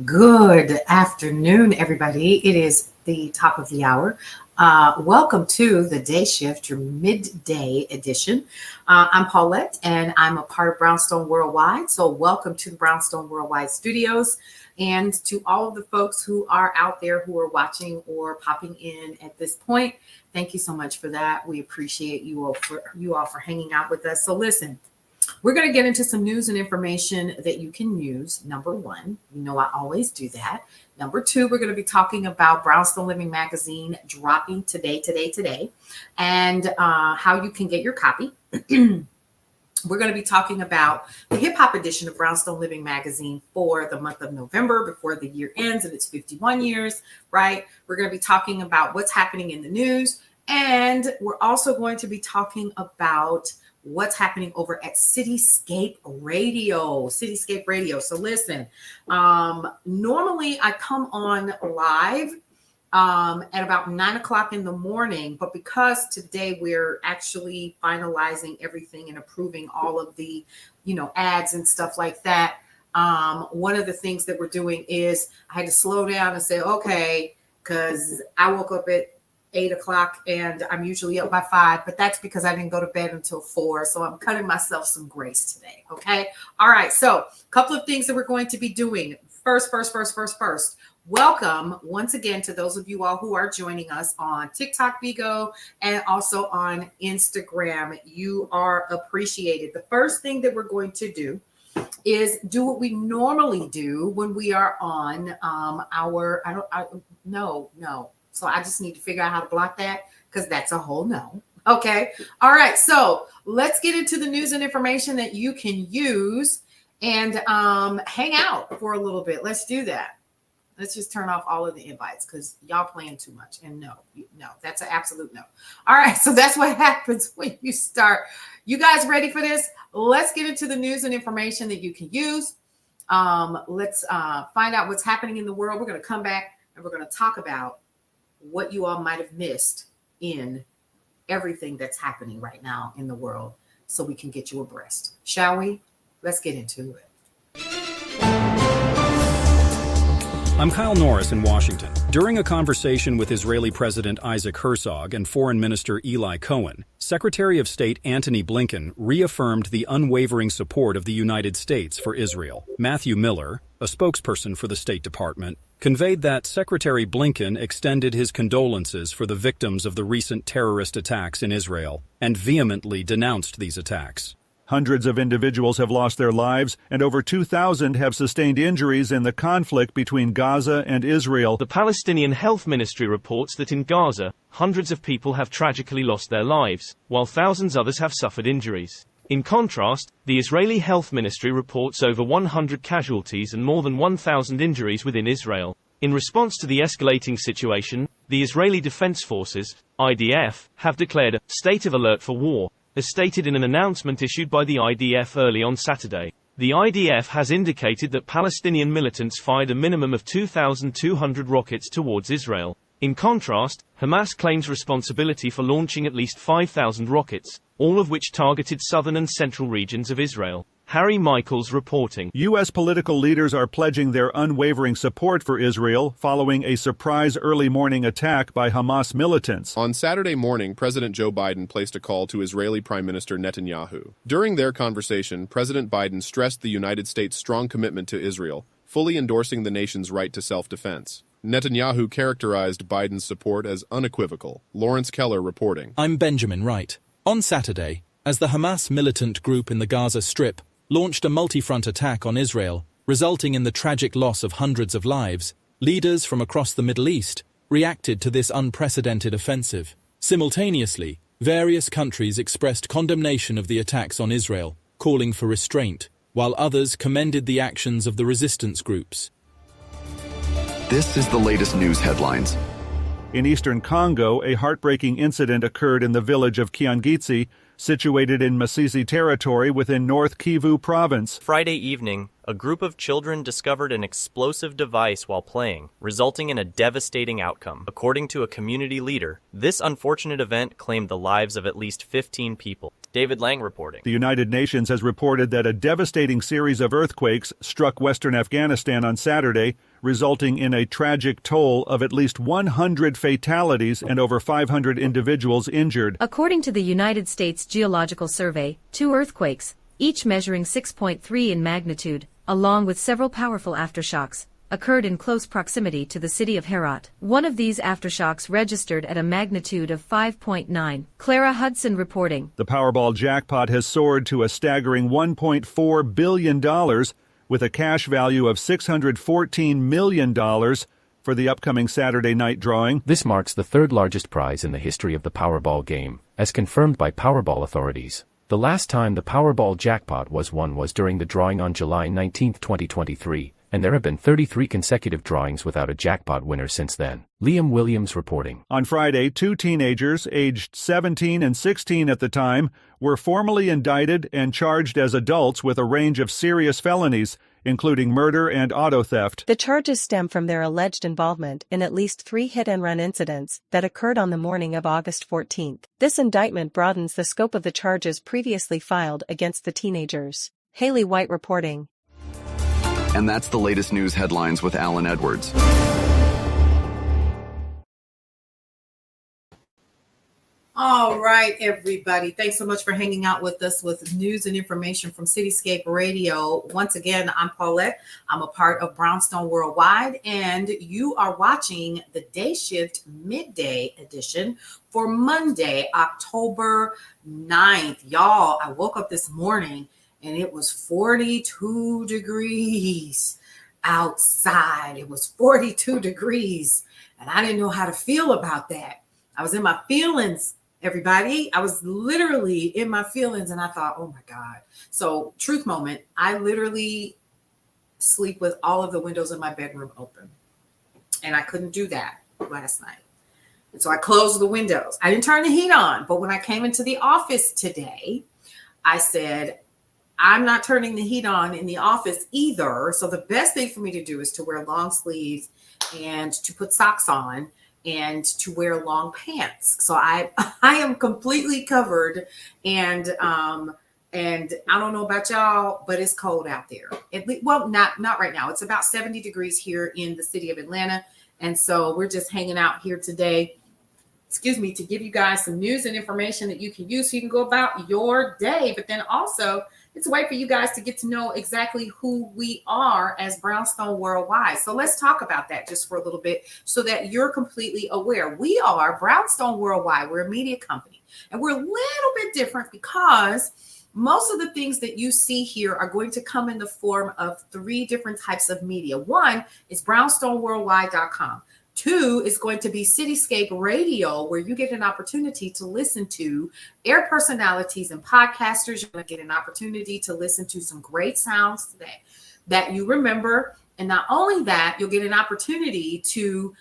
Good afternoon, everybody. It is the top of the hour. Welcome to the day shift, your midday edition. I'm Paulette, and I'm a part of Brownstone Worldwide. So, welcome to the Brownstone Worldwide studios, and to all of the folks who are out there who are watching or popping in at this point. Thank you so much for that. We appreciate you all for hanging out with us. So, listen. We're going to get into some news and information that you can use. Number one, I always do that. Number two, we're going to be talking about Brownstone Living Magazine dropping today, and how you can get your copy. We're going to be talking about the hip hop edition of Brownstone Living Magazine for the month of November before the year ends, and it's 51 years, right? We're going to be talking about what's happening in the news, and we're also going to be talking about what's happening over at Cityscape Radio. So listen, normally I come on live at about 9 o'clock in the morning, but because today we're actually finalizing everything and approving all of the, ads and stuff like that. One of the things that we're doing is I had to slow down and say, okay, because I woke up at 8 o'clock and I'm usually up by 5, but that's because I didn't go to bed until 4. So I'm cutting myself some grace today. Okay. All right. So a couple of things that we're going to be doing. First. Welcome once again to those of you all who are joining us on TikTok, Vigo, and also on Instagram. You are appreciated. The first thing that we're going to do is do what we normally do when we are on no. So I just need to figure out how to block that because that's a whole no. Okay. All right. So let's get into the news and information that you can use and hang out for a little bit. Let's do that. Let's just turn off all of the invites because y'all playing too much. And no, that's an absolute no. All right. So that's what happens when you start. You guys ready for this? Let's get into the news and information that you can use. Let's find out what's happening in the world. We're going to come back and we're going to talk about what you all might have missed in everything that's happening right now in the world so we can get you abreast. Shall we? Let's get into it. I'm Kyle Norris in Washington. During a conversation with Israeli President Isaac Herzog and Foreign Minister Eli Cohen, Secretary of State Antony Blinken reaffirmed the unwavering support of the United States for Israel. Matthew Miller, a spokesperson for the State Department, conveyed that Secretary Blinken extended his condolences for the victims of the recent terrorist attacks in Israel and vehemently denounced these attacks. Hundreds of individuals have lost their lives, and over 2,000 have sustained injuries in the conflict between Gaza and Israel. The Palestinian Health Ministry reports that in Gaza, hundreds of people have tragically lost their lives, while thousands others have suffered injuries. In contrast, the Israeli Health Ministry reports over 100 casualties and more than 1,000 injuries within Israel. In response to the escalating situation, the Israeli Defense Forces, IDF, have declared a state of alert for war, as stated in an announcement issued by the IDF early on Saturday. The IDF has indicated that Palestinian militants fired a minimum of 2,200 rockets towards Israel. In contrast, Hamas claims responsibility for launching at least 5,000 rockets, all of which targeted southern and central regions of Israel. Harry Michaels reporting. U.S. political leaders are pledging their unwavering support for Israel following a surprise early morning attack by Hamas militants. On Saturday morning, President Joe Biden placed a call to Israeli Prime Minister Netanyahu. During their conversation, President Biden stressed the United States' strong commitment to Israel, fully endorsing the nation's right to self-defense. Netanyahu characterized Biden's support as unequivocal. Lawrence Keller reporting. I'm Benjamin Wright. On Saturday, as the Hamas militant group in the Gaza Strip launched a multi-front attack on Israel, resulting in the tragic loss of hundreds of lives, leaders from across the Middle East reacted to this unprecedented offensive. Simultaneously, various countries expressed condemnation of the attacks on Israel, calling for restraint, while others commended the actions of the resistance groups. This is the latest news headlines. In eastern Congo, a heartbreaking incident occurred in the village of Kiangitsi, situated in Masisi territory within North Kivu province. Friday evening, a group of children discovered an explosive device while playing, resulting in a devastating outcome. According to a community leader, this unfortunate event claimed the lives of at least 15 people. David Lang reporting. The United Nations has reported that a devastating series of earthquakes struck western Afghanistan on Saturday, resulting in a tragic toll of at least 100 fatalities and over 500 individuals injured. According to the United States Geological Survey, 2 earthquakes, each measuring 6.3 in magnitude, along with several powerful aftershocks, occurred in close proximity to the city of Herat. One of these aftershocks registered at a magnitude of 5.9. Clara Hudson reporting. The Powerball jackpot has soared to a staggering $1.4 billion, with a cash value of $614 million for the upcoming Saturday night drawing. This marks the third largest prize in the history of the Powerball game, as confirmed by Powerball authorities. The last time the Powerball jackpot was won was during the drawing on July 19, 2023, and there have been 33 consecutive drawings without a jackpot winner since then. Liam Williams reporting. On Friday, 2 teenagers, aged 17 and 16 at the time, were formally indicted and charged as adults with a range of serious felonies, including murder and auto theft. The charges stem from their alleged involvement in at least 3 hit-and-run incidents that occurred on the morning of August 14th. This indictment broadens the scope of the charges previously filed against the teenagers. Haley White reporting. And that's the latest news headlines with Alan Edwards. All right, everybody. Thanks so much for hanging out with us with news and information from Cityscape Radio. Once again, I'm Paulette. I'm a part of Brownstone Worldwide, and you are watching the Day Shift Midday Edition for Monday, October 9th. Y'all, I woke up this morning and it was 42 degrees outside. It was 42 degrees, and I didn't know how to feel about that. I was in my feelings, everybody. I was literally in my feelings, and I thought, oh my God. So, truth moment, I literally sleep with all of the windows in my bedroom open, and I couldn't do that last night. And so I closed the windows. I didn't turn the heat on, but when I came into the office today, I said, I'm not turning the heat on in the office either. So the best thing for me to do is to wear long sleeves and to put socks on and to wear long pants. So I am completely covered, and I don't know about y'all, but it's cold out there. Well, not right now. It's about 70 degrees here in the city of Atlanta, and so we're just hanging out here today. To give you guys some news and information that you can use so you can go about your day. But then also, it's a way for you guys to get to know exactly who we are as Brownstone Worldwide. So let's talk about that just for a little bit so that you're completely aware. We are Brownstone Worldwide. We're a media company, and we're a little bit different because most of the things that you see here are going to come in the form of 3 different types of media. One is brownstoneworldwide.com. 2 is going to be Cityscape Radio, where you get an opportunity to listen to air personalities and podcasters. You're going to get an opportunity to listen to some great sounds today that you remember. And not only that, you'll get an opportunity to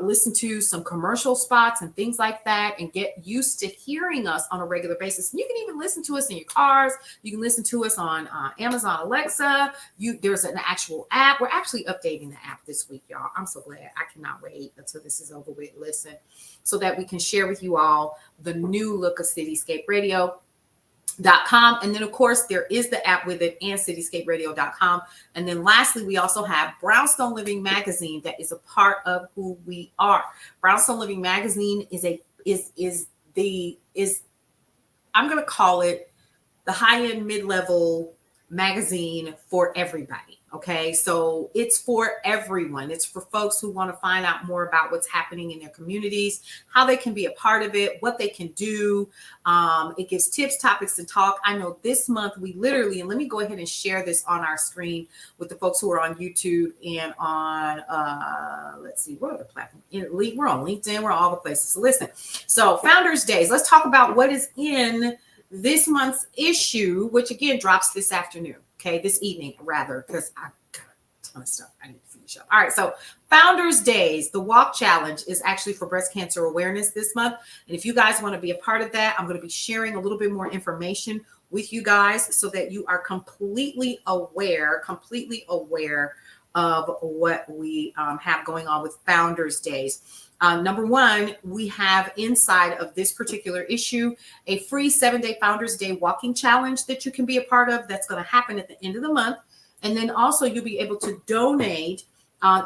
listen to some commercial spots and things like that and get used to hearing us on a regular basis. And you can even listen to us in your cars. You can listen to us on Amazon Alexa. There's an actual app. We're actually updating the app this week, y'all. I'm so glad. I cannot wait until this is over with. Listen, so that we can share with you all the new look of Cityscape Radio. .com. And then, of course, there is the app with it, and cityscaperadio.com. And then lastly, we also have Brownstone Living Magazine that is a part of who we are. Brownstone Living Magazine is I'm going to call it the high-end mid-level magazine for everybody. Okay, so it's for everyone. It's for folks who want to find out more about what's happening in their communities, how they can be a part of it, what they can do. It gives tips, topics, and talk. I know this month we literally, and let me go ahead and share this on our screen with the folks who are on YouTube and on, let's see, what other platform? We're on LinkedIn. We're all the places. So listen, so Founders Days. Let's talk about what is in this month's issue, which again drops this afternoon. Okay, this evening, rather, because I've got a ton of stuff I need to finish up. All right, so Founders Days, the Walk Challenge is actually for breast cancer awareness this month. And if you guys want to be a part of that, I'm going to be sharing a little bit more information with you guys so that you are completely aware of what we have going on with Founders Days. Number one, we have inside of this particular issue a free 7-day Founders Day walking challenge that you can be a part of. That's going to happen at the end of the month. And then also you'll be able to donate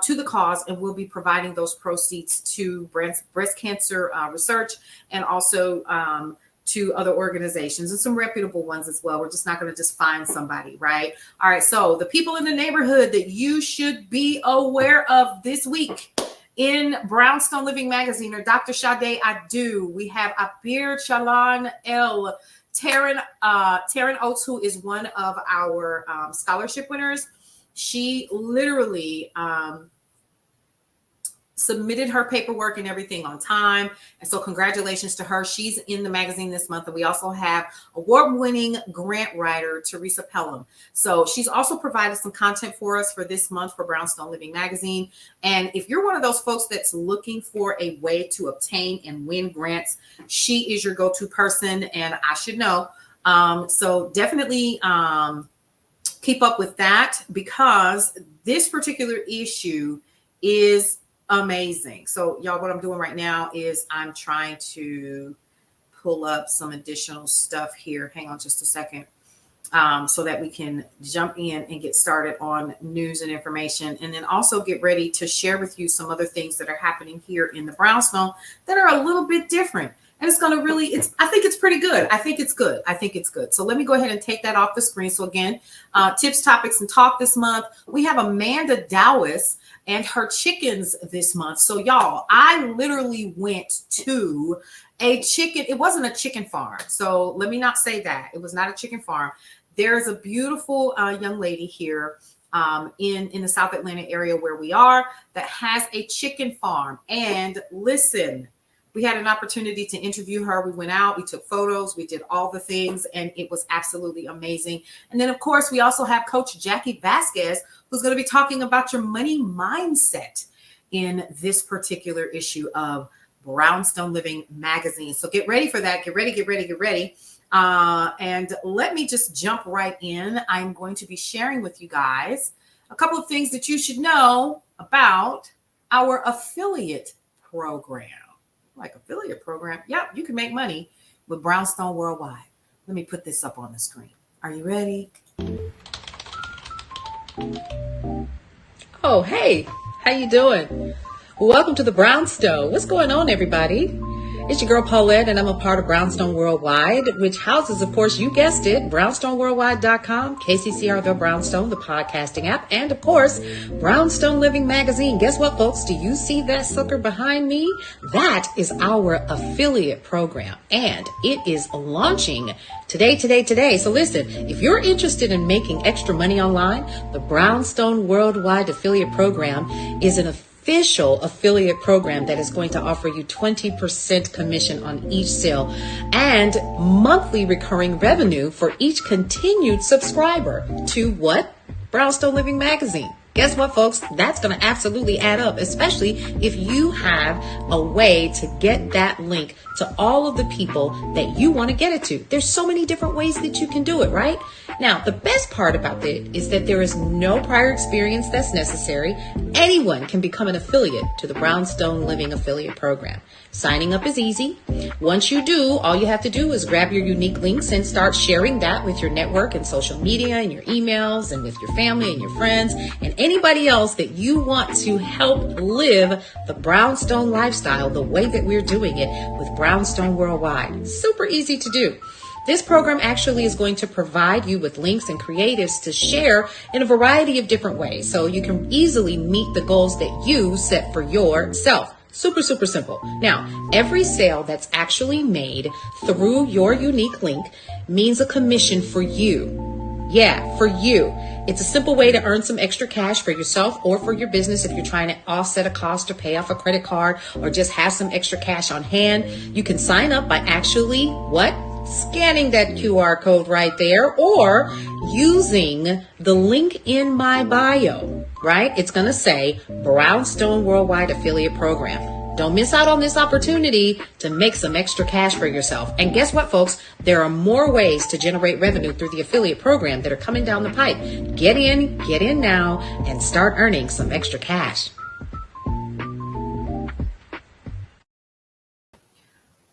to the cause, and we'll be providing those proceeds to breast cancer research, and also to other organizations and some reputable ones as well. We're just not going to just find somebody, right? All right. So the people in the neighborhood that you should be aware of this week in Brownstone Living Magazine or Dr. Sade Adu, we have Abir Chalan El Taryn Oates, who is one of our scholarship winners. She literally submitted her paperwork and everything on time. And so congratulations to her. She's in the magazine this month. And we also have award-winning grant writer, Teresa Pelham. So she's also provided some content for us for this month for Brownstone Living Magazine. And if you're one of those folks that's looking for a way to obtain and win grants, she is your go-to person, and I should know. So definitely keep up with that, because this particular issue is amazing. So y'all, what I'm doing right now is I'm trying to pull up some additional stuff here. Hang on just a second, so that we can jump in and get started on news and information, and then also get ready to share with you some other things that are happening here in the Brownstone that are a little bit different. And it's going to really, I think it's pretty good. I think it's good. So let me go ahead and take that off the screen. So again, tips, topics, and talk this month. We have Amanda Dowis and her chickens this month. So y'all, I literally went to a chicken. It wasn't a chicken farm. So let me not say that. It was not a chicken farm. There's a beautiful young lady here in the South Atlanta area where we are that has a chicken farm. And listen, we had an opportunity to interview her. We went out, we took photos, we did all the things, and it was absolutely amazing. And then, of course, we also have Coach Jackie Vasquez, who's going to be talking about your money mindset in this particular issue of Brownstone Living Magazine. So get ready for that. Get ready. And let me just jump right in. I'm going to be sharing with you guys a couple of things that you should know about our affiliate program. Like affiliate program. Yep, you can make money with Brownstone Worldwide. Let me put this up on the screen. Are you ready? Oh, hey, how you doing? Well, welcome to the Brownstone. What's going on, everybody? It's your girl Paulette, and I'm a part of Brownstone Worldwide, which houses, of course, you guessed it, brownstoneworldwide.com, KCCR The Brownstone, the podcasting app, and, of course, Brownstone Living Magazine. Guess what, folks? Do you see that sucker behind me? That is our affiliate program, and it is launching today. So listen, if you're interested in making extra money online, the Brownstone Worldwide Affiliate Program is an official affiliate program that is going to offer you 20% commission on each sale and monthly recurring revenue for each continued subscriber to what? Brownstone Living Magazine. Guess what, folks? That's going to absolutely add up, especially if you have a way to get that link to all of the people that you want to get it to. There's so many different ways that you can do it, right? Now, the best part about it is that there is no prior experience that's necessary. Anyone can become an affiliate to the Brownstone Living Affiliate Program. Signing up is easy. Once you do, all you have to do is grab your unique links and start sharing that with your network and social media and your emails and with your family and your friends and anybody else that you want to help live the Brownstone lifestyle the way that we're doing it with Brownstone Worldwide. Super easy to do. This program actually is going to provide you with links and creatives to share in a variety of different ways, so you can easily meet the goals that you set for yourself. Super simple. Now, every sale that's actually made through your unique link means a commission for you. Yeah, for you. It's a simple way to earn some extra cash for yourself or for your business if you're trying to offset a cost or pay off a credit card or just have some extra cash on hand. You can sign up by actually scanning that QR code right there or using the link in my bio, right? It's going to say Brownstone Worldwide Affiliate Program. Don't miss out on this opportunity to make some extra cash for yourself. And guess what, folks? There are more ways to generate revenue through the affiliate program that are coming down the pipe. Get in now and start earning some extra cash.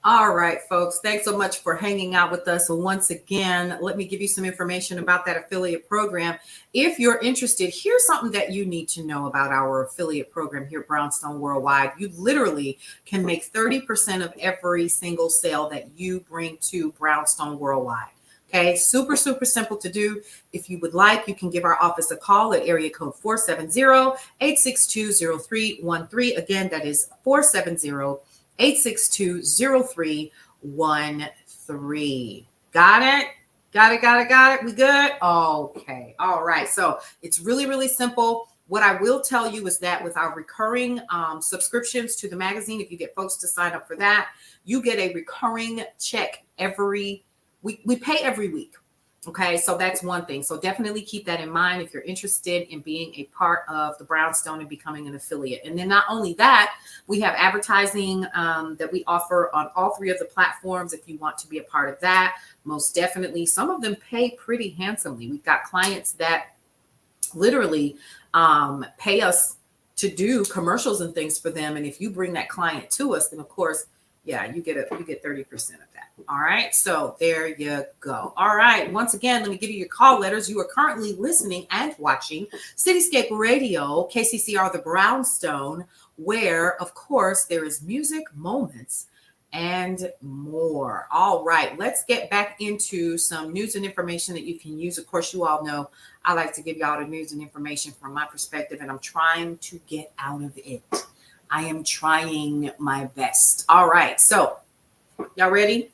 All right, folks. Thanks so much for hanging out with us. Once again, let me give you some information about that affiliate program. If you're interested, here's something that you need to know about our affiliate program here at Brownstone Worldwide. You literally can make 30% of every single sale that you bring to Brownstone Worldwide. Okay, super, super simple to do. If you would like, you can give our office a call at area code 470-862-0313. Again, that is 470-862-0313. Got it? Got it, got it, got it. We good? Okay. All right. So it's really, really simple. What I will tell you is that with our recurring subscriptions to the magazine, if you get folks to sign up for that, you get a recurring check every week. We pay every week. Okay, so that's one thing. So definitely keep that in mind if you're interested in being a part of the Brownstone and becoming an affiliate. And then not only that, we have advertising that we offer on all three of the platforms if you want to be a part of that. Most definitely. Some of them pay pretty handsomely. We've got clients that literally pay us to do commercials and things for them. And if you bring that client to us, then of course, yeah, you get 30% of that. All right. So there you go. All right. Once again, let me give you your call letters. You are currently listening and watching Cityscape Radio, KCCR, the Brownstone, where, of course, there is music, moments, and more. All right. Let's get back into some news and information that you can use. Of course, you all know I like to give y'all the news and information from my perspective, and I'm trying to get out of it. I am trying my best. All right. So y'all ready?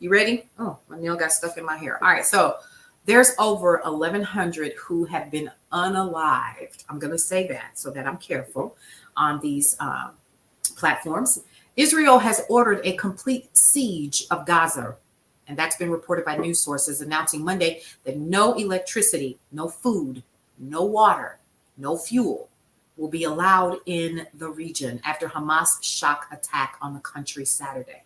You ready? Oh, my nail got stuck in my hair. All right. So there's over 1,100 who have been unalived. I'm going to say that so that I'm careful on these platforms. Israel has ordered a complete siege of Gaza. And that's been reported by news sources, announcing Monday that no electricity, no food, no water, no fuel will be allowed in the region after Hamas' shock attack on the country Saturday.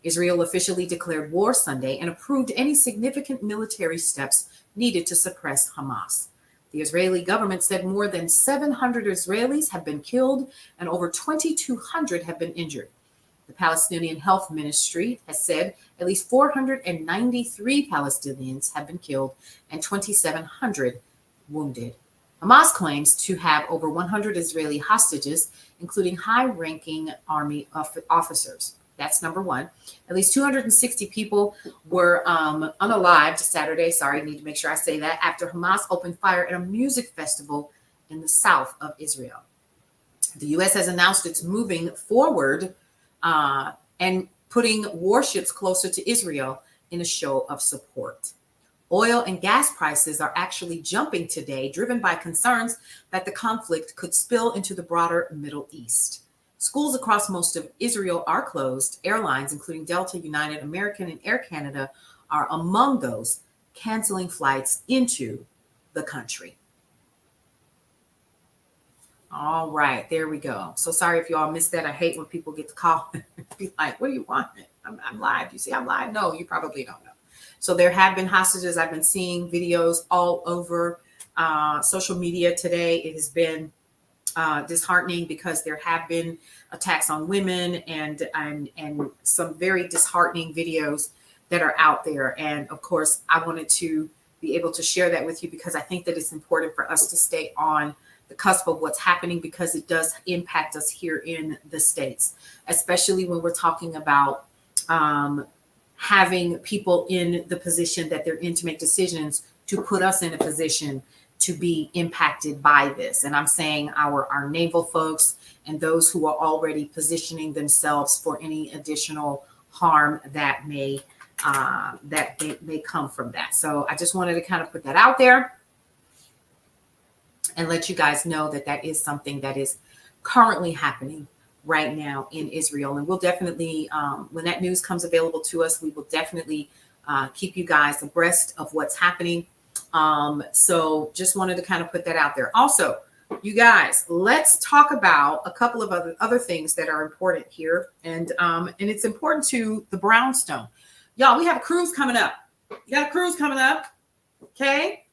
Israel officially declared war Sunday and approved any significant military steps needed to suppress Hamas. The Israeli government said more than 700 Israelis have been killed and over 2,200 have been injured. The Palestinian Health Ministry has said at least 493 Palestinians have been killed and 2,700 wounded. Hamas claims to have over 100 Israeli hostages, including high-ranking army officers. That's number one. At least 260 people were unalived Saturday. Sorry, need to make sure I say that. After Hamas opened fire at a music festival in the south of Israel. The U.S. has announced it's moving forward and putting warships closer to Israel in a show of support. Oil and gas prices are actually jumping today, driven by concerns that the conflict could spill into the broader Middle East. Schools across most of Israel are closed. Airlines, including Delta, United, American, and Air Canada, are among those canceling flights into the country. All right, there we go. So sorry if you all missed that. I hate when people get the call and be like, what do you want? I'm live. You see, I'm live. No, you probably don't know. So there have been hostages. I've been seeing videos all over social media today. It has been disheartening because there have been attacks on women and some very disheartening videos that are out there. And of course, I wanted to be able to share that with you because I think that it's important for us to stay on the cusp of what's happening because it does impact us here in the States, especially when we're talking about having people in the position that they're in to make decisions to put us in a position to be impacted by this. And I'm saying our naval folks and those who are already positioning themselves for any additional harm that may come from that. So I just wanted to kind of put that out there and let you guys know that that is something that is currently happening right now in Israel. And we'll definitely, when that news comes available to us, we will definitely keep you guys abreast of what's happening. So just wanted to kind of put that out there. Also, you guys, let's talk about a couple of other things that are important here. And it's important to the Brownstone. Y'all, we have a cruise coming up. You got a cruise coming up. Okay.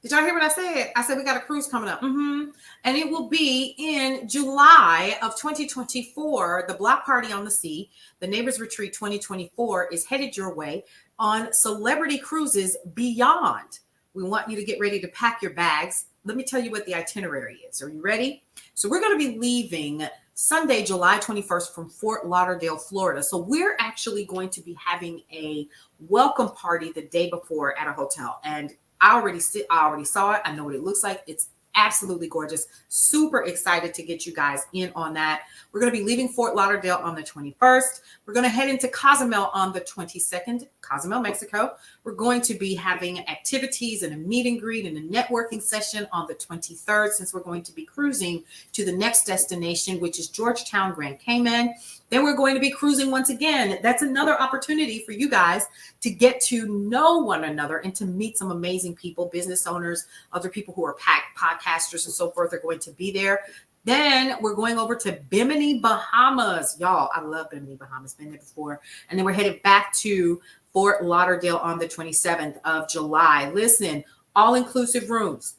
Did y'all hear what I said? I said we got a cruise coming up. And it will be in July of 2024. The Block Party on the Sea, the Neighbors Retreat 2024 is headed your way on Celebrity Cruises Beyond. We want you to get ready to pack your bags. Let me tell you what the itinerary is. Are you ready? So we're going to be leaving Sunday, July 21st from Fort Lauderdale, Florida. So we're actually going to be having a welcome party the day before at a hotel. And I already saw it. I know what it looks like. It's absolutely gorgeous. Super excited to get you guys in on that. We're going to be leaving Fort Lauderdale on the 21st. We're going to head into Cozumel on the 22nd, Cozumel, Mexico. We're going to be having activities and a meet and greet and a networking session on the 23rd, since we're going to be cruising to the next destination, which is Georgetown, Grand Cayman. Then we're going to be cruising once again. That's another opportunity for you guys to get to know one another and to meet some amazing people, business owners, other people who are podcasters and so forth are going to be there. Then we're going over to Bimini, Bahamas. Y'all, I love Bimini, Bahamas. Been there before. And then we're headed back to Fort Lauderdale on the 27th of July. Listen, all-inclusive rooms.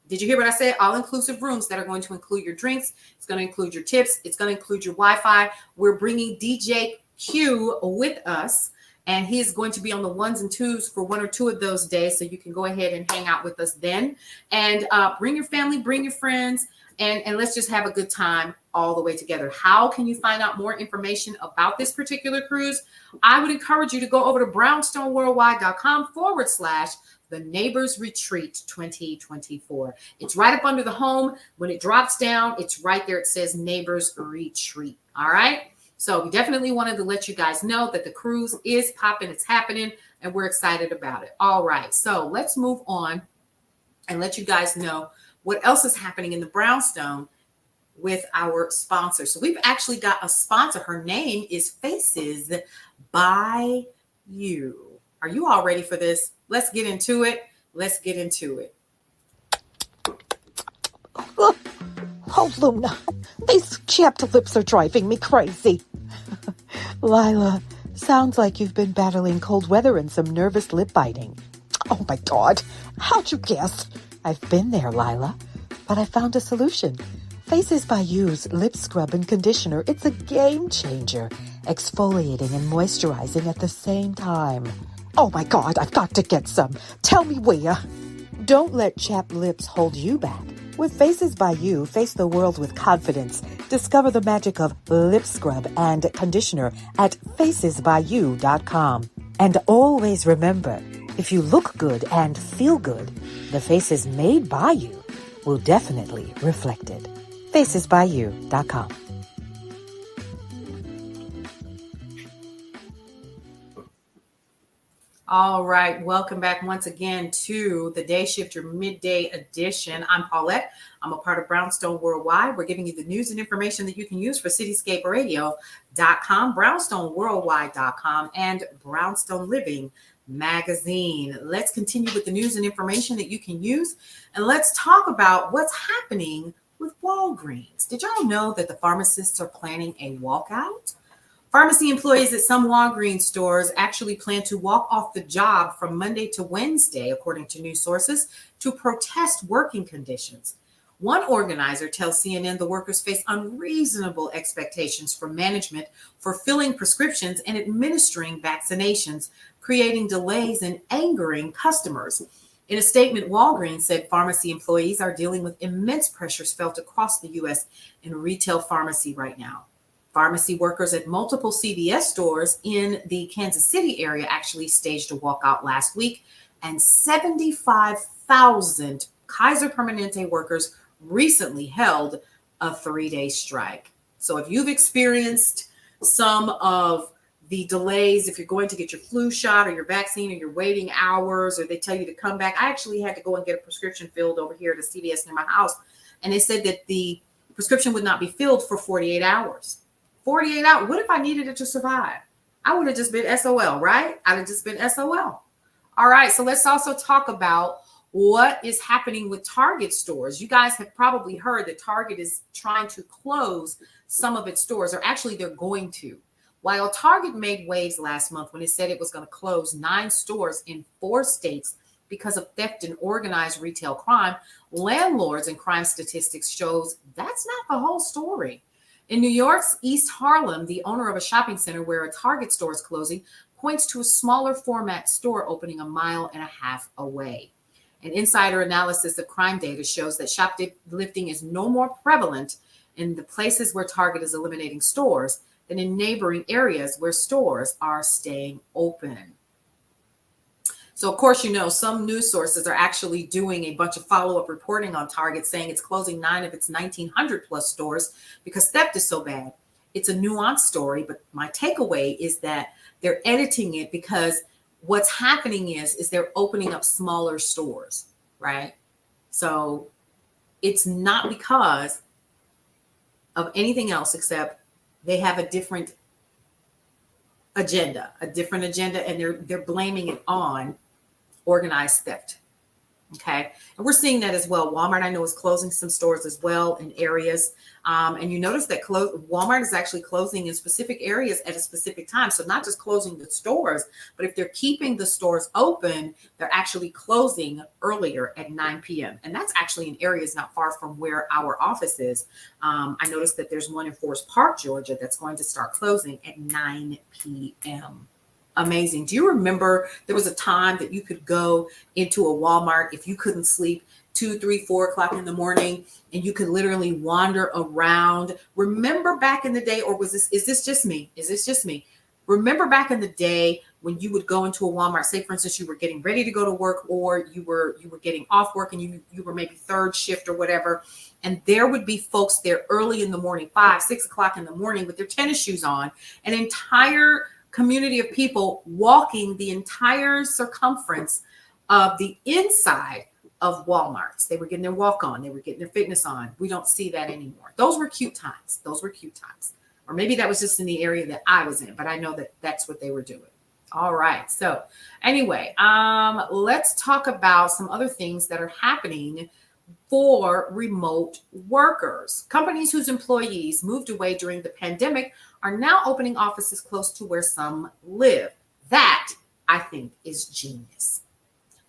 Did you hear what I said? All-inclusive rooms that are going to include your drinks. It's going to include your tips. It's going to include your Wi-Fi. We're bringing DJ Q with us, and he's going to be on the ones and twos for one or two of those days. So you can go ahead and hang out with us then. And bring your family, bring your friends, and let's just have a good time all the way together. How can you find out more information about this particular cruise? I would encourage you to go over to brownstoneworldwide.com/The Neighbors Retreat 2024. It's right up under the home. When it drops down, it's right there. It says Neighbors Retreat. All right. So we definitely wanted to let you guys know that the cruise is popping. It's happening, and we're excited about it. All right. So let's move on and let you guys know what else is happening in the Brownstone with our sponsor. So we've actually got a sponsor. Her name is Faces by You. Are you all ready for this? Let's get into it. Let's get into it. Oh, Luna, these chapped lips are driving me crazy. Lila, sounds like you've been battling cold weather and some nervous lip biting. Oh, my God. How'd you guess? I've been there, Lila, but I found a solution. Faces by You's lip scrub and conditioner. It's a game changer, exfoliating and moisturizing at the same time. Oh my God, I've got to get some. Tell me where. Don't let chapped lips hold you back. With Faces by You, face the world with confidence. Discover the magic of lip scrub and conditioner at facesbyyou.com. And always remember, if you look good and feel good, the faces made by you will definitely reflect it. facesbyyou.com. All right. Welcome back once again to the Day Shift, your midday edition. I'm Paulette. I'm a part of Brownstone Worldwide. We're giving you the news and information that you can use for cityscaperadio.com, brownstoneworldwide.com, and Brownstone Living magazine. Let's continue with the news and information that you can use. And let's talk about what's happening with Walgreens. Did y'all know that the pharmacists are planning a walkout? Pharmacy employees at some Walgreens stores actually plan to walk off the job from Monday to Wednesday, according to news sources, to protest working conditions. One organizer tells CNN the workers face unreasonable expectations from management for filling prescriptions and administering vaccinations, creating delays and angering customers. In a statement, Walgreens said pharmacy employees are dealing with immense pressures felt across the U.S. in retail pharmacy right now. Pharmacy workers at multiple CVS stores in the Kansas City area actually staged a walkout last week, and 75,000 Kaiser Permanente workers recently held a 3-day strike. So if you've experienced some of the delays, if you're going to get your flu shot or your vaccine or you're waiting hours or they tell you to come back, I actually had to go and get a prescription filled over here at a CVS near my house. And they said that the prescription would not be filled for 48 hours. 48 hours. What if I needed it to survive? I would have just been SOL, right? I'd have just been SOL. All right. So let's also talk about what is happening with Target stores. You guys have probably heard that Target is trying to close some of its stores, or actually they're going to. While Target made waves last month when it said it was going to close 9 stores in 4 states because of theft and organized retail crime, landlords and crime statistics shows that's not the whole story. In New York's East Harlem, the owner of a shopping center where a Target store is closing points to a smaller format store opening 1.5 miles away. An insider analysis of crime data shows that shoplifting is no more prevalent in the places where Target is eliminating stores than in neighboring areas where stores are staying open. So, of course, some news sources are actually doing a bunch of follow-up reporting on Target, saying it's closing 9 of its 1,900 plus stores because theft is so bad. It's a nuanced story, but my takeaway is that they're editing it because what's happening is they're opening up smaller stores, right? So it's not because of anything else except they have a different agenda, and they're blaming it on organized theft. Okay. And we're seeing that as well. Walmart, I know, is closing some stores as well in areas. And you notice that Walmart is actually closing in specific areas at a specific time. So not just closing the stores, but if they're keeping the stores open, they're actually closing earlier at 9 p.m. And that's actually in areas not far from where our office is. I noticed that there's one in Forest Park, Georgia, that's going to start closing at 9 p.m. Amazing. Do you remember there was a time that you could go into a Walmart if you couldn't sleep 2, 3, 4 o'clock in the morning, and you could literally wander around? Remember back in the day, or is this just me? Is this just me? Remember back in the day when you would go into a Walmart, say for instance, you were getting ready to go to work, or you were getting off work and you were maybe third shift or whatever. And there would be folks there early in the morning, 5, 6 o'clock in the morning with their tennis shoes on, an entire community of people walking the entire circumference of the inside of Walmarts. They were getting their walk on. They were getting their fitness on. We don't see that anymore. Those were cute times. Or maybe that was just in the area that I was in, but I know that that's what they were doing. All right. So anyway, let's talk about some other things that are happening for remote workers. Companies whose employees moved away during the pandemic are now opening offices close to where some live. That, I think, is genius.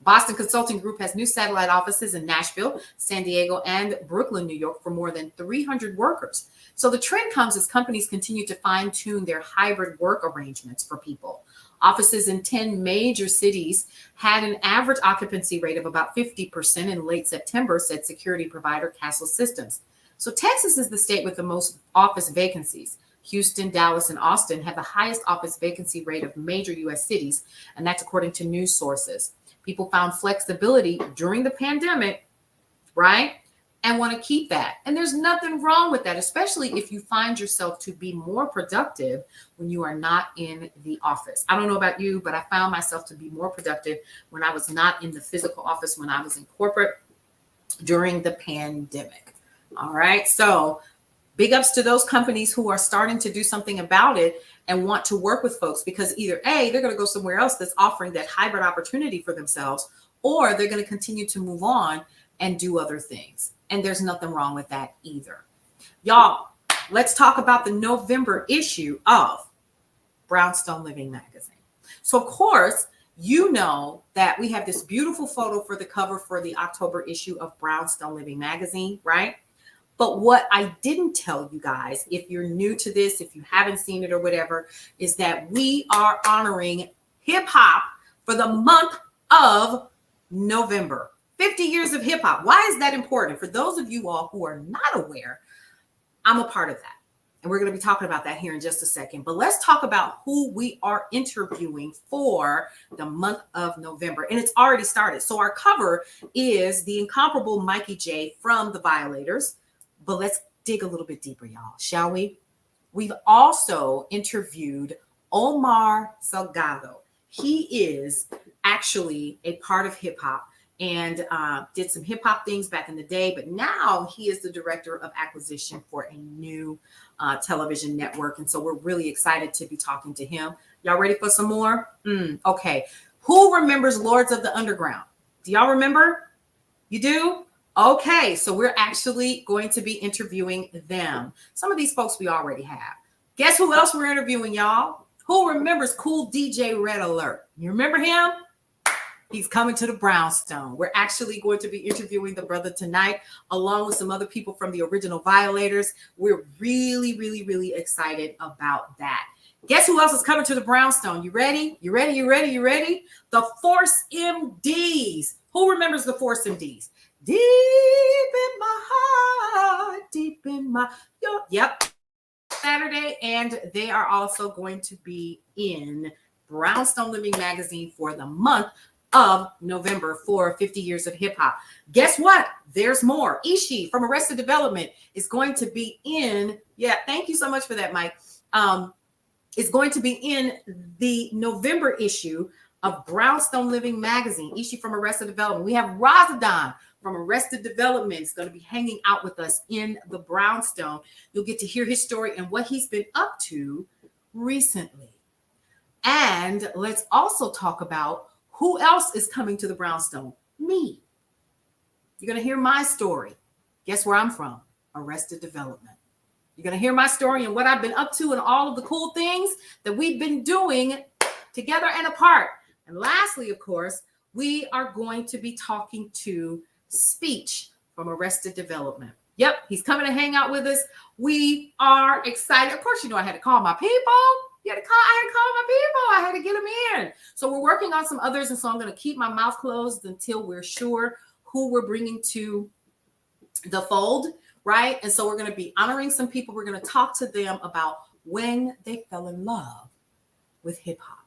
Boston Consulting Group has new satellite offices in Nashville, San Diego, and Brooklyn, New York, for more than 300 workers. So the trend comes as companies continue to fine-tune their hybrid work arrangements for people. Offices in 10 major cities had an average occupancy rate of about 50% in late September, said security provider Castle Systems. So Texas is the state with the most office vacancies. Houston, Dallas, and Austin have the highest office vacancy rate of major U.S. cities, and that's according to news sources. People found flexibility during the pandemic, right? And want to keep that. And there's nothing wrong with that, especially if you find yourself to be more productive when you are not in the office. I don't know about you, but I found myself to be more productive when I was not in the physical office, when I was in corporate during the pandemic. All right. So big ups to those companies who are starting to do something about it and want to work with folks, because either A, they're going to go somewhere else that's offering that hybrid opportunity for themselves, or they're going to continue to move on and do other things. And there's nothing wrong with that either. Y'all, let's talk about the November issue of Brownstone Living magazine. So, of course, you know that we have this beautiful photo for the cover for the October issue of Brownstone Living magazine, right? But what I didn't tell you guys, if you're new to this, if you haven't seen it or whatever, is that we are honoring hip hop for the month of November. 50 years of hip hop. Why is that important? For those of you all who are not aware, I'm a part of that. And we're going to be talking about that here in just a second. But let's talk about who we are interviewing for the month of November. And it's already started. So our cover is the incomparable Mikey J from The Violators. But let's dig a little bit deeper, y'all, shall we? We've also interviewed Omar Salgado. He is actually a part of hip hop and did some hip hop things back in the day, but now he is the director of acquisition for a new television network. And so we're really excited to be talking to him. Y'all ready for some more? Okay. Who remembers Lords of the Underground? Do y'all remember? You do? Okay. So we're actually going to be interviewing them. Some of these folks we already have. Guess who else we're interviewing, y'all? Who remembers Cool DJ Red Alert? You remember him? He's coming to the Brownstone. We're actually going to be interviewing the brother tonight, along with some other people from the original Violators. We're really, really, really excited about that. Guess who else is coming to the Brownstone? You ready? You ready? You ready? You ready? The Force MDs. Who remembers the Force MDs? Deep in my heart, deep in my... Yep. Saturday, and they are also going to be in Brownstone Living Magazine for the month of November for 50 years of hip hop. Guess what? There's more. Ishi from Arrested Development is going to be in. Yeah, thank you so much for that, Mike. Is going to be in the November issue of Brownstone Living Magazine. Ishi from Arrested Development. We have Razadon from Arrested Development is going to be hanging out with us in the Brownstone. You'll get to hear his story and what he's been up to recently. And let's also talk about who else is coming to the Brownstone. Me. You're going to hear my story. Guess where I'm from? Arrested Development. You're going to hear my story and what I've been up to and all of the cool things that we've been doing together and apart. And lastly, of course, we are going to be talking to Speech from Arrested Development. Yep, he's coming to hang out with us. We are excited. Of course, you know I had to call my people. I had to call my people. I had to get them in. So we're working on some others, and so I'm going to keep my mouth closed until we're sure who we're bringing to the fold, right? And so we're going to be honoring some people. We're going to talk to them about when they fell in love with hip hop.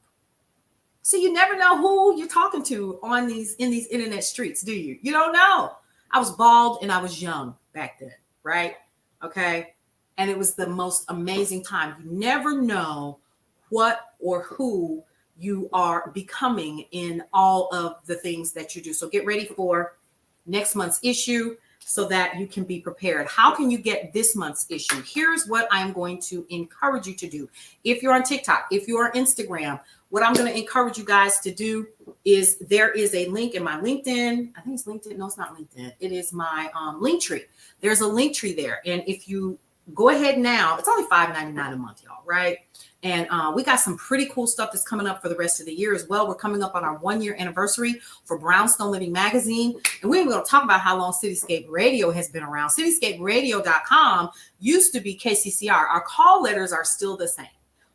So you never know who you're talking to in these internet streets, do you? You don't know. I was bald and I was young back then, right? Okay. And it was the most amazing time. You never know what or who you are becoming in all of the things that you do. So get ready for next month's issue so that you can be prepared. How can you get this month's issue? Here's what I'm going to encourage you to do. If you're on TikTok, if you're on Instagram, what I'm going to encourage you guys to do is there is a link in my LinkedIn. I think it's LinkedIn. No, it's not LinkedIn. It is my link tree. There's a link tree there. And if you go ahead now, it's only $5.99 a month, y'all, right? And we got some pretty cool stuff that's coming up for the rest of the year as well. We're coming up on our 1-year anniversary for Brownstone Living Magazine. And we're going to talk about how long Cityscape Radio has been around. Cityscaperadio.com used to be KCCR. Our call letters are still the same,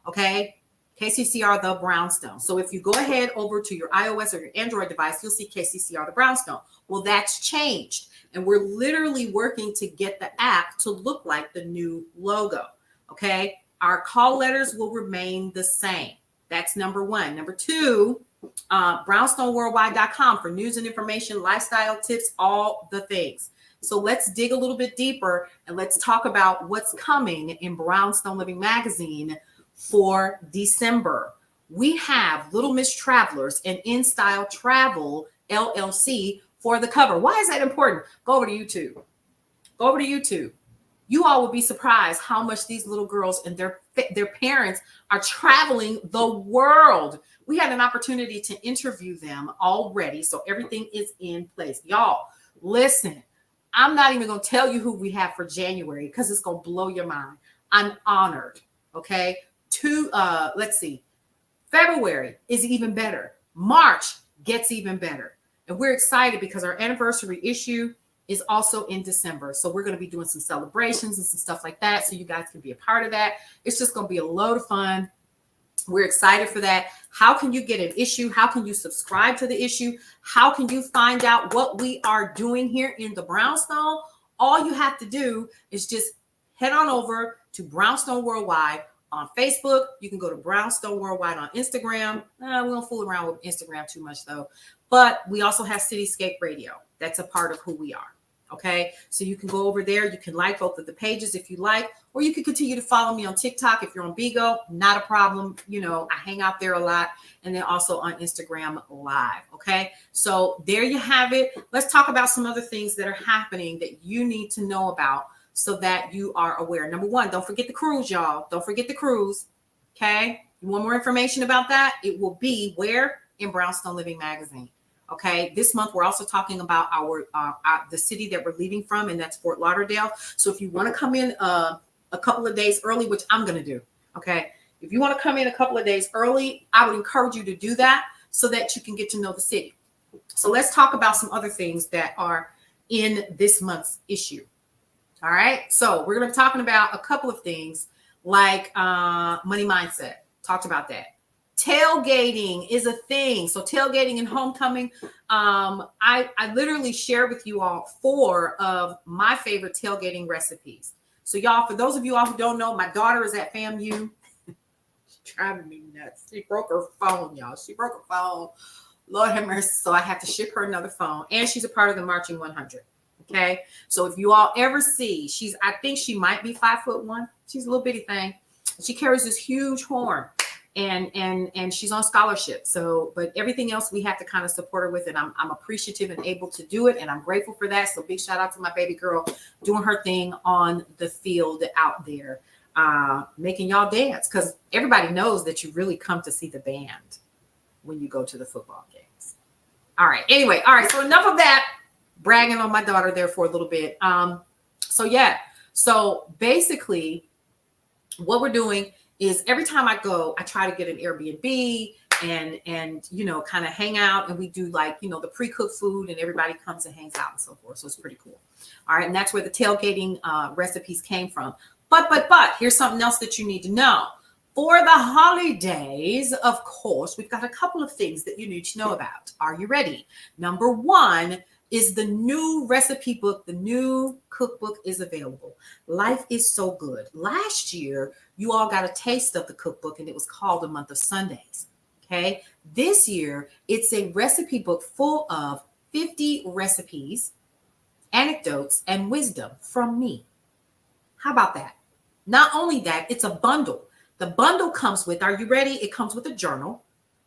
okay? KCCR, the Brownstone. So if you go ahead over to your iOS or your Android device, you'll see KCCR, the Brownstone. Well, that's changed. And we're literally working to get the app to look like the new logo, okay? Our call letters will remain the same. That's number one. Number two, brownstoneworldwide.com for news and information, lifestyle tips, all the things. So let's dig a little bit deeper and let's talk about what's coming in Brownstone Living Magazine for December. We have Little Miss Travelers and In Style Travel LLC for the cover. Why is that important? Go over to YouTube. Go over to YouTube. You all will be surprised how much these little girls and their parents are traveling the world. We had an opportunity to interview them already, so everything is in place. Y'all, listen, I'm not even going to tell you who we have for January because it's going to blow your mind. I'm honored, okay? Let's see. February is even better. March gets even better. And we're excited because our anniversary issue is also in December. So we're going to be doing some celebrations and some stuff like that. So you guys can be a part of that. It's just going to be a load of fun. We're excited for that. How can you get an issue? How can you subscribe to the issue? How can you find out what we are doing here in the Brownstone? All you have to do is just head on over to Brownstone Worldwide on Facebook. You can go to Brownstone Worldwide on Instagram. We don't fool around with Instagram too much though. But we also have Cityscape Radio. That's a part of who we are. Okay. So you can go over there. You can like both of the pages if you like, or you can continue to follow me on TikTok. If you're on Bigo, not a problem. You know, I hang out there a lot. And then also on Instagram Live. Okay. So there you have it. Let's talk about some other things that are happening that you need to know about so that you are aware. Number one, don't forget the cruise, y'all. Don't forget the cruise. Okay. You want more information about that? It will be where? In Brownstone Living Magazine. Okay, this month we're also talking about the city that we're leaving from, and that's Fort Lauderdale. So if you want to come in a couple of days early, which I'm going to do, okay, if you want to come in a couple of days early, I would encourage you to do that so that you can get to know the city. So let's talk about some other things that are in this month's issue. All right. So we're going to be talking about a couple of things like money mindset. Talked about that. Tailgating is a thing. So tailgating and homecoming. I literally shared with you all 4 of my favorite tailgating recipes. So y'all, for those of you all who don't know, my daughter is at FAMU. She's driving me nuts. She broke her phone, y'all. She broke her phone. Lord have mercy. So I have to ship her another phone. And she's a part of the Marching 100. Okay. So if you all ever see, I think she might be 5'1". She's a little bitty thing. She carries this huge horn and she's on scholarship. So, but everything else we have to kind of support her with, and I'm appreciative and able to do it. And I'm grateful for that. So big shout out to my baby girl doing her thing on the field out there, making y'all dance. Cause everybody knows that you really come to see the band when you go to the football games. All right. Anyway. All right. So enough of that. Bragging on my daughter there for a little bit. So basically what we're doing is every time I go, I try to get an Airbnb and kind of hang out, and we do like, the pre-cooked food, and everybody comes and hangs out and so forth. So it's pretty cool. All right. And that's where the tailgating recipes came from. But here's something else that you need to know. For the holidays, of course, we've got a couple of things that you need to know about. Are you ready? Number 1 is the new recipe book. The new cookbook is available. Life is so good. Last year, you all got a taste of the cookbook, and it was called A Month of Sundays. Okay. This year, it's a recipe book full of 50 recipes, anecdotes, and wisdom from me. How about that? Not only that, it's a bundle. The bundle comes with, are you ready? It comes with a journal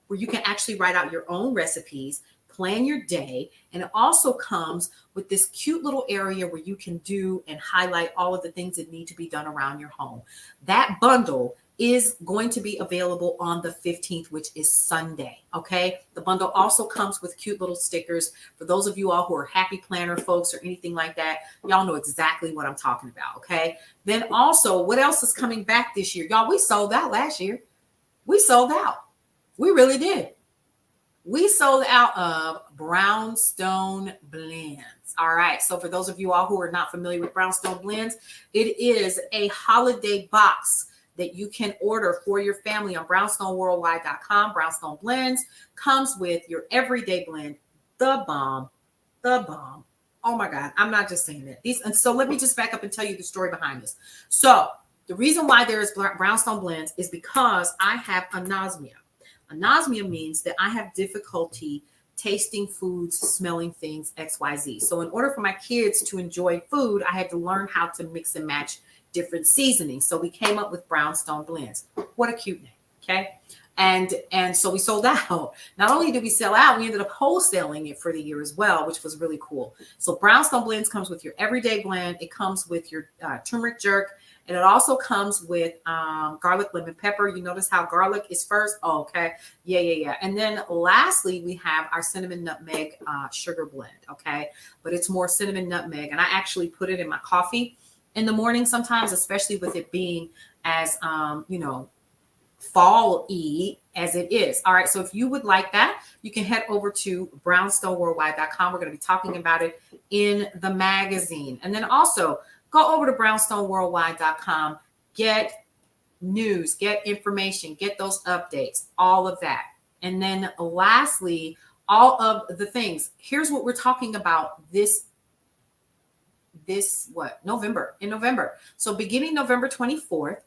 where you can actually write out your own recipes, plan your day, and it also comes with this cute little area where you can do and highlight all of the things that need to be done around your home. That bundle is going to be available on the 15th, which is Sunday. Okay. The bundle also comes with cute little stickers. For those of you all who are happy planner folks or anything like that, y'all know exactly what I'm talking about. Okay. Then also, what else is coming back this year? Y'all, we sold out last year. We sold out. We really did. We sold out of brownstone blends. All right. So for those of you all who are not familiar with brownstone blends, it is a holiday box that you can order for your family on brownstoneworldwide.com. Brownstone blends comes with your everyday blend, the bomb. Oh my God. I'm not just saying that. And so let me just back up and tell you the story behind this. So the reason why there is brownstone blends is because I have anosmia. Anosmia means that I have difficulty tasting foods, smelling things, XYZ. So in order for my kids to enjoy food, I had to learn how to mix and match different seasonings. So we came up with brownstone blends. What a cute name. Okay. And so we sold out. Not only did we sell out, we ended up wholesaling it for the year as well, which was really cool. So brownstone blends comes with your everyday blend. It comes with your turmeric jerk. And it also comes with garlic, lemon, pepper. You notice how garlic is first? Oh, okay. Yeah. And then lastly, we have our cinnamon nutmeg sugar blend. Okay. But it's more cinnamon nutmeg. And I actually put it in my coffee in the morning sometimes, especially with it being as, fall-y as it is. All right. So if you would like that, you can head over to brownstoneworldwide.com. We're going to be talking about it in the magazine. And then also go over to brownstoneworldwide.com, get news, get information, get those updates, all of that. And then lastly, all of the things. Here's what we're talking about November. In November. So beginning November 24th,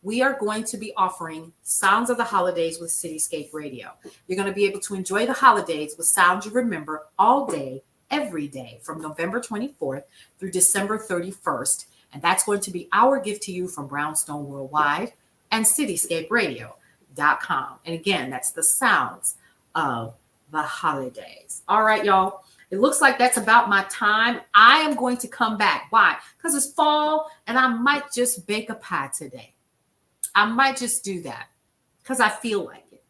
we are going to be offering Sounds of the Holidays with Cityscape Radio. You're going to be able to enjoy the holidays with sounds you remember all day, every day from November 24th through December 31st. And that's going to be our gift to you from Brownstone Worldwide and cityscaperadio.com. And again, that's the sounds of the holidays. All right, y'all. It looks like that's about my time. I am going to come back. Why? Because it's fall and I might just bake a pie today. I might just do that because I feel like it.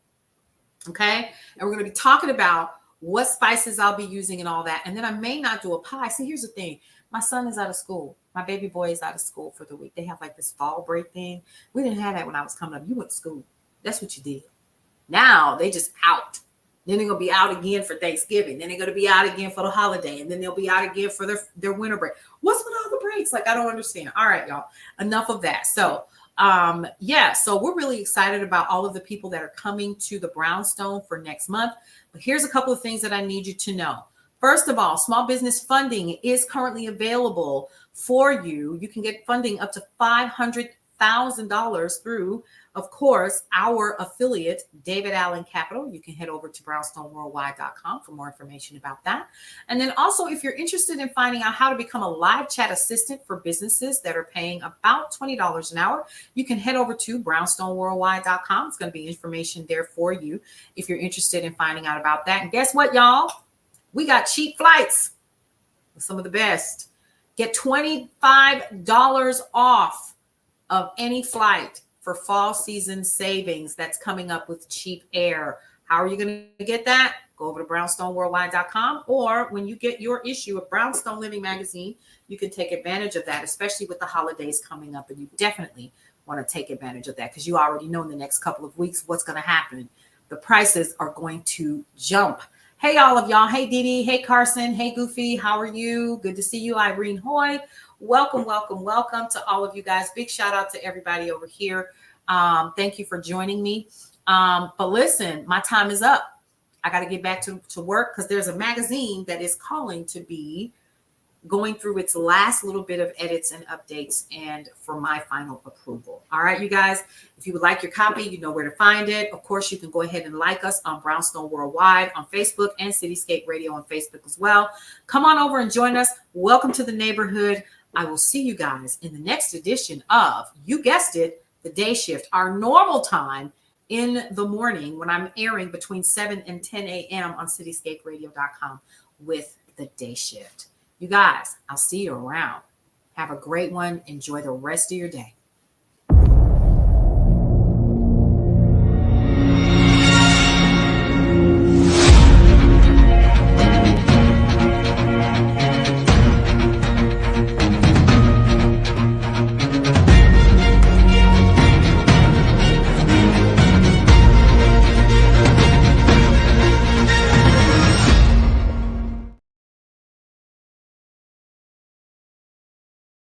Okay. And we're going to be talking about what spices I'll be using and all that. And then I may not do a pie. See, here's the thing. My son is out of school. My baby boy is out of school for the week. They have like this fall break thing. We didn't have that when I was coming up. You went to school. That's what you did. Now they just out. Then they're going to be out again for Thanksgiving. Then they're going to be out again for the holiday. And then they'll be out again for their winter break. What's with all the breaks? Like, I don't understand. All right, y'all. Enough of that. So, so we're really excited about all of the people that are coming to the Brownstone for next month. But here's a couple of things that I need you to know. First of all, small business funding is currently available for you. You can get funding up to $500,000 through, of course, our affiliate, David Allen Capital. You can head over to brownstoneworldwide.com for more information about that. And then also, if you're interested in finding out how to become a live chat assistant for businesses that are paying about $20 an hour, you can head over to brownstoneworldwide.com. It's going to be information there for you if you're interested in finding out about that. And guess what, y'all? We got cheap flights, some of the best. Get $25 off of any flight for fall season savings that's coming up with Cheap Air. How are you going to get that? Go over to brownstoneworldwide.com, or when you get your issue of Brownstone Living Magazine, you can take advantage of that, especially with the holidays coming up. And you definitely want to take advantage of that because you already know in the next couple of weeks what's going to happen. The prices are going to jump. Hey, all of y'all. Hey, Dee Dee. Hey, Carson. Hey, Goofy. How are you? Good to see you. Irene Hoy. Welcome to all of you guys. Big shout out to everybody over here. Thank you for joining me. But listen, my time is up. I got to get back to work because there's a magazine that is calling to be going through its last little bit of edits and updates and for my final approval. All right, you guys, if you would like your copy, you know where to find it. Of course, you can go ahead and like us on Brownstone Worldwide on Facebook and Cityscape Radio on Facebook as well. Come on over and join us. Welcome to the neighborhood. I will see you guys in the next edition of, you guessed it, The Day Shift, our normal time in the morning when I'm airing between 7 and 10 a.m. on cityscaperadio.com with The Day Shift. You guys, I'll see you around. Have a great one. Enjoy the rest of your day.